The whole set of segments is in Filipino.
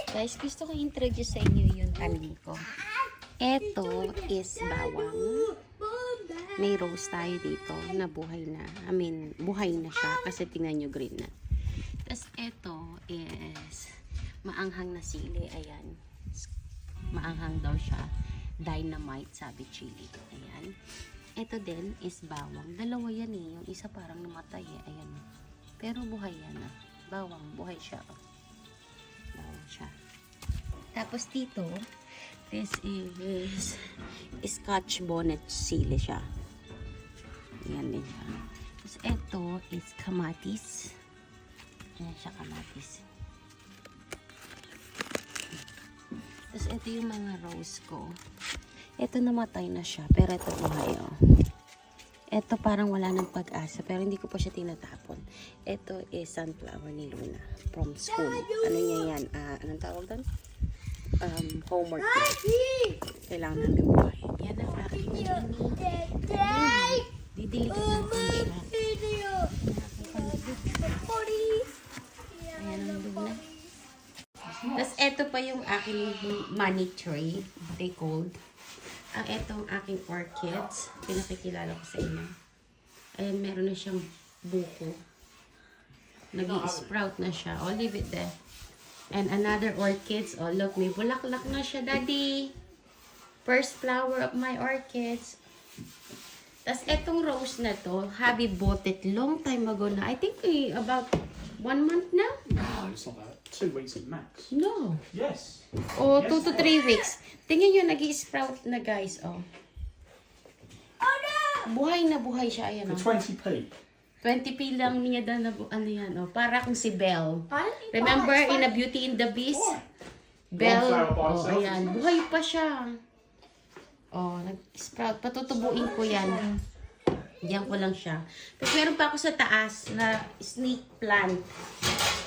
Guys, gusto ko introduce sa inyo yung tanim ko. Ito is bawang. May rose tayo dito na buhay na. Buhay na siya kasi tingnan nyo green na. Tapos ito is maanghang na sili. Ayan. Maanghang daw siya. Dynamite, sabi Chili. Ayan. Ito din is bawang. Dalawa yan eh. Yung isa parang namatay eh. Ayan. Pero buhay yan ah. Bawang, buhay siya. Bawang siya. Tapos dito, this is Scotch bonnet sili siya. Ayan din siya. Tapos ito is kamatis. Ayan siya, kamatis. Tapos ito yung mga rose ko. Ito namatay na siya, pero ito buhay oh. Ito parang wala ng pag-asa, pero hindi ko pa siya tinatapon. Ito is sunflower ni Luna from school. Ano niya yan? Anong tawag doon? Homework niya. Kailangan namin buhay. Yan ang aking didiligan natin siya. Ayan ang Luna. Tapos ito pa yung aking money tree, they called. Etong aking orchids, pinakikilala ko sa inyo. Ayan, meron na siyang buko. Nag-i-sprout na siya. Oh, leave it there. And another orchids. Oh, look, may bulaklak na siya, Daddy. First flower of my orchids. Tapos etong rose na to, Hubby bought it long time ago na. I think about 1 month now. No, it's not that. 2 weeks at max. No. Yes. Oh, Yes, 2 to 3 weeks. Tingnan nyo, nag-i-sprout na guys. Oh. Buhay na buhay siya. Ayan, For oh. 20p. 20p lang niya na ano yan, oh. Para kung si Belle. Remember in A Beauty and the Beast? Belle, One flower by oh, itself ayan. is nice. Buhay pa siya. Oh, nag-sprout. Patutubuin ko yan. Diyan ko lang siya. Tapos meron pa ako sa taas na snake plant.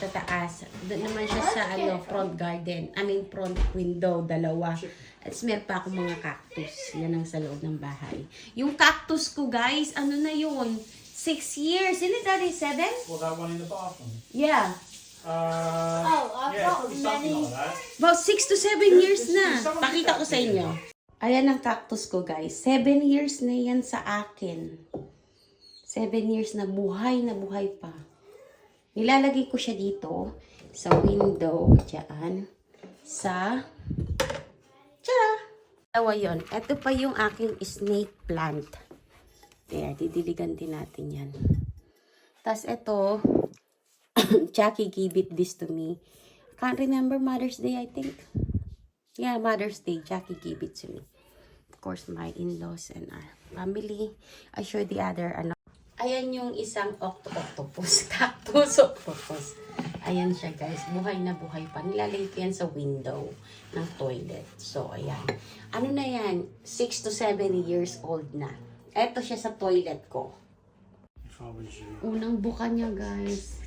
Sa taas. Doon naman siya sa front garden. Front window, dalawa. At meron pa ako mga cactus. Yan ang sa loob ng bahay. Yung cactus ko, guys, ano na yun? 6 years. Isn't it, Daddy? 7? Well, that one in the bathroom. Yeah. Yeah, probably something like that. About 6 to 7 years na. Pakita ko sa inyo. Ayan ang cactus ko, guys. 7 years na yan sa akin. 7 years na buhay pa. Nilalagay ko siya dito sa window. Diyan. Sa... Tara! Tawa yun. Ito pa yung aking snake plant. There, didiligan din natin yan. Tapos ito, Jackie gave it this to me. Can't remember Mother's Day, I think. Yeah, Mother's Day. Jackie gave it to me. Of course, my in-laws and our family. I show the other, Ayan yung isang octopus. Cactus octopus. Ayan siya, guys. Buhay na buhay pa. Nilalagay ko yan sa window ng toilet. So, ayan. Ano na yan? 6 to 7 years old na. Eto siya sa toilet ko. If I was you. Unang buka niya, guys.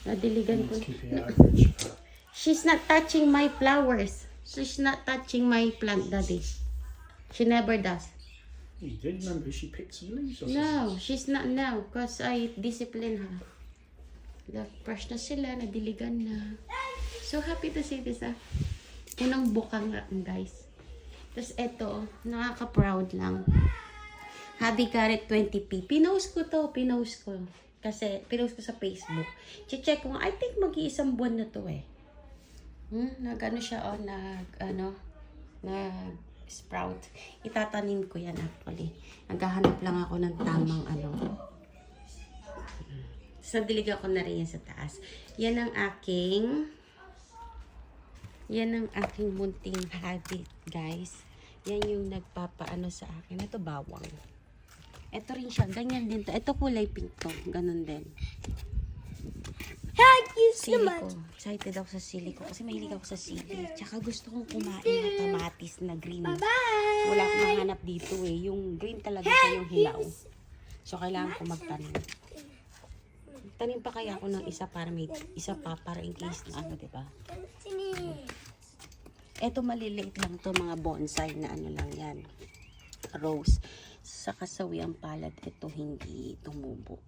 Nadiligan ko. Keep it out of reach. She's not touching my flowers. She's not touching my plant, Daddy. She never does. You did remember she picked some leaves or something? No, she's not now because I discipline her. Fresh na sila, nadiligan na. So happy to see this, ah. Unang bukang guys. Tapos eto, nakaka-proud lang. Hubby got it 20p. Pinost ko to, pinost ko. Kasi, pinost ko sa Facebook. Check ko nga, I think mag-iisang buwan na to eh. Nag-ano siya, oh, nag-sprout. Itatanim ko yan actually. Naghahanap lang ako ng tamang So, diligan ko na rin yan sa taas. Yan ang aking munting habit, guys. Yan yung nagpapaano sa akin. Ito bawang. Ito rin siya. Ganyan din to. Ito kulay pink to. Ganon din. Thank you so Sili much. ko. Excited ako sa sili ko. Kasi mahilig ako sa sili. Tsaka gusto kong kumain ng kamatis na green. Bye. Wala akong mahanap dito eh. Yung green talaga siya yung hilaw. So, kailangan ko magtanim. Tanim pa kaya ako ng isa para may isa pa para in case na diba? Eto maliliit lang to, mga bonsai na lang yan. Rose. Sa kasawi ang palad, ito hindi tumubo.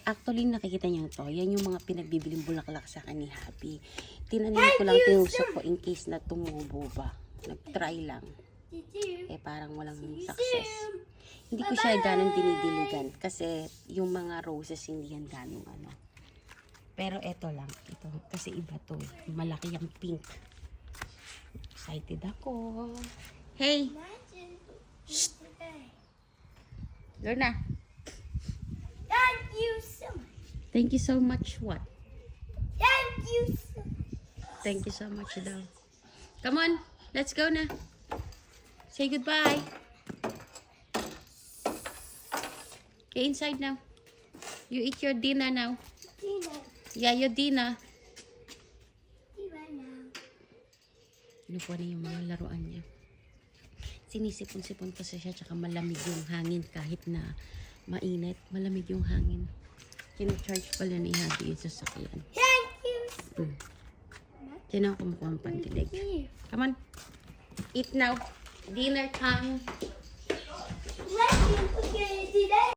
Actually, nakikita niyo to. Yan yung mga pinagbibiling bulaklak sa akin ni Happy. Tinanim ko lang, tinusok ko in case na tumubo ba. Nag-try lang. Eh, parang walang success. Hindi ko siya ganong dinidiligan. Kasi yung mga roses, hindi yan ganong ano. Pero eto lang. Ito, kasi iba to. Malaki yung pink. Excited ako. Hey! Shh! Lorna. Thank you so much. Thank you so much. What? Thank you so much. Thank you so much daw. Come on. Let's go na. Say goodbye. Okay, inside now. You eat your dinner now. Tina, Yeah, your dinner. Tina now. Ano po na yung mga laruan niya. Sinisipon-sipon kasi siya, tsaka malamig yung hangin kahit na mainit. Malamig yung hangin. Kina-charge pala ni Happy yung sasakyan. Thank you. Diyan ako kumukuha ng pandilig. Here. Come on. Eat now. Dinner time.